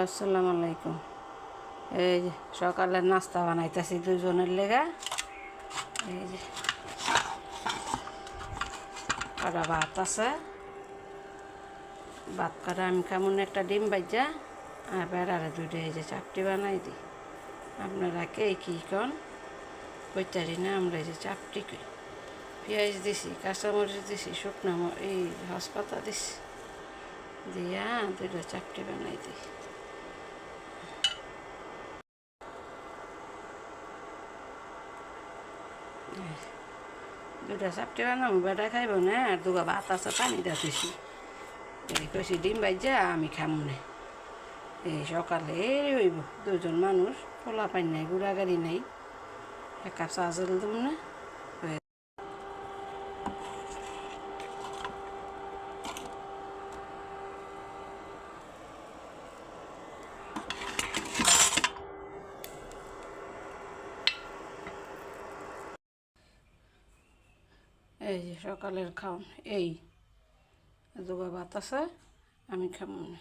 আসসালামু আলাইকুম। এই যে সকালের নাস্তা বানাইতেছি দুজনের লেগা। এই যে কটা ভাত আছে, ভাত করে আমি কেমন একটা ডিম ভাজা আর বেড়ারে দুইটা এই যে চাপটি বানাই দিই। আপনারা কে কী কন কইতারি না, আমরা এই যে চাপটি কই। পেঁয়াজ দিছি, কাঁচামরিচ দিছি, শুকনো এই হসপাতা দিছি, দিয়া দুইটা চাপটি বানাই দিই। দুটা চাপটি বানাবো, বেটা খাইব না, আর দুগা ভাত আছে পানি দিতেছি। এই কইছি ডিম ভাজা আমি খামু না। এই সকালে এই হইব দুজন মানুষ, পোলা পানি নাই, গুড়া গাড়ি নাই, এক কাপ চা জল দেব না। এই যে সকালের খাওন, এই দুগা ভাত আছে আমি খামু না।